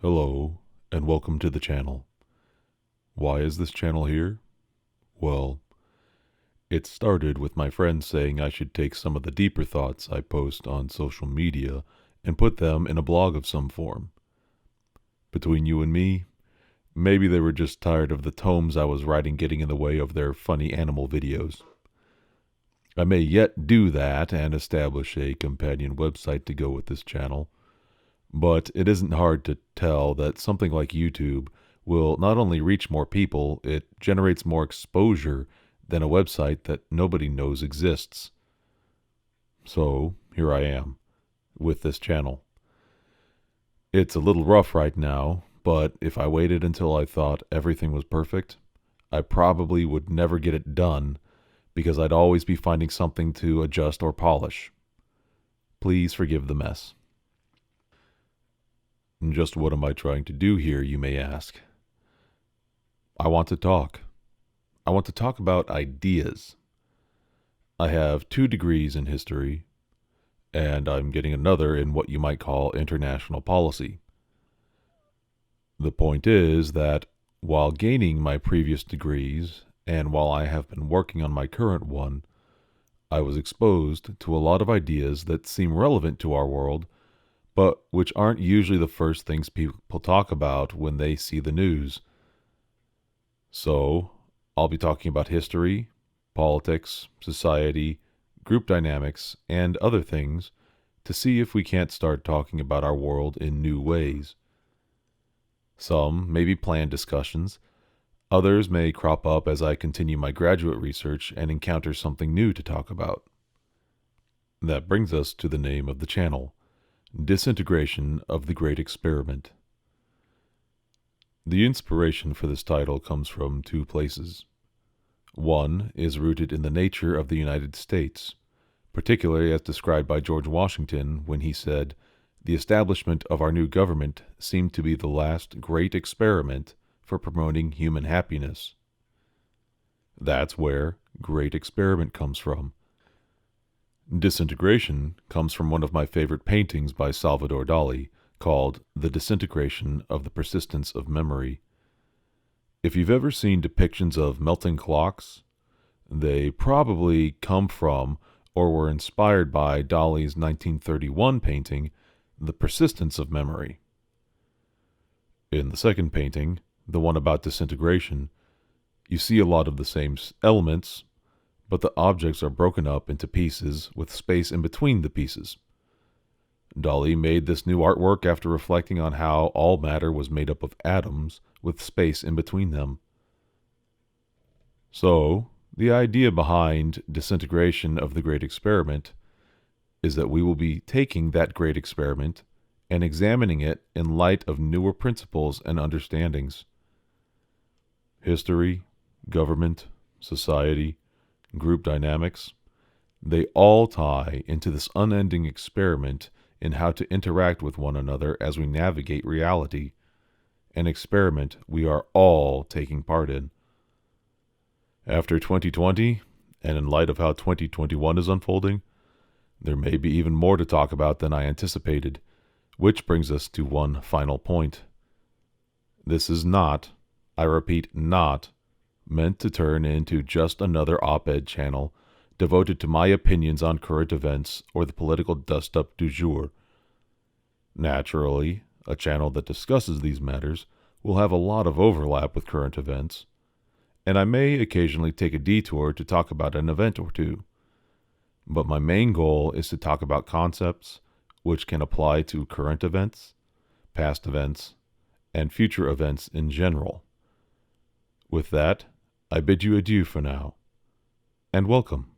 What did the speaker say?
Hello, and welcome to the channel. Why is this channel here? Well, it started with my friends saying I should take some of the deeper thoughts I post on social media and put them in a blog of some form. Between you and me, maybe they were just tired of the tomes I was writing getting in the way of their funny animal videos. I may yet do that and establish a companion website to go with this channel. But it isn't hard to tell that something like YouTube will not only reach more people, it generates more exposure than a website that nobody knows exists. So here I am, with this channel. It's a little rough right now, but if I waited until I thought everything was perfect, I probably would never get it done because I'd always be finding something to adjust or polish. Please forgive the mess. Just what am I trying to do here, you may ask? I want to talk. I want to talk about ideas. I have 2 degrees in history, and I'm getting another in what you might call international policy. The point is that while gaining my previous degrees, and while I have been working on my current one, I was exposed to a lot of ideas that seem relevant to our world, but which aren't usually the first things people talk about when they see the news. So, I'll be talking about history, politics, society, group dynamics, and other things to see if we can't start talking about our world in new ways. Some may be planned discussions, others may crop up as I continue my graduate research and encounter something new to talk about. That brings us to the name of the channel, Disintegration of the Great Experiment. The inspiration for this title comes from 2 places. One is rooted in the nature of the United States, particularly as described by George Washington when he said, "The establishment of our new government seemed to be the last great experiment for promoting human happiness." That's where great experiment comes from. Disintegration comes from one of my favorite paintings by Salvador Dali, called The Disintegration of the Persistence of Memory. If you've ever seen depictions of melting clocks, they probably come from or were inspired by Dali's 1931 painting, The Persistence of Memory. In the second painting, the one about disintegration, you see a lot of the same elements, but the objects are broken up into pieces with space in between the pieces. Dali made this new artwork after reflecting on how all matter was made up of atoms with space in between them. So, the idea behind disintegration of the great experiment is that we will be taking that great experiment and examining it in light of newer principles and understandings. History, government, society, group dynamics, they all tie into this unending experiment in how to interact with one another as we navigate reality, an experiment we are all taking part in. After 2020, and in light of how 2021 is unfolding, there may be even more to talk about than I anticipated, which brings us to one final point. This is not, I repeat, not, meant to turn into just another op-ed channel devoted to my opinions on current events or the political dust-up du jour. Naturally, a channel that discusses these matters will have a lot of overlap with current events, and I may occasionally take a detour to talk about an event or two. But my main goal is to talk about concepts which can apply to current events, past events, and future events in general. With that, I bid you adieu for now, and welcome.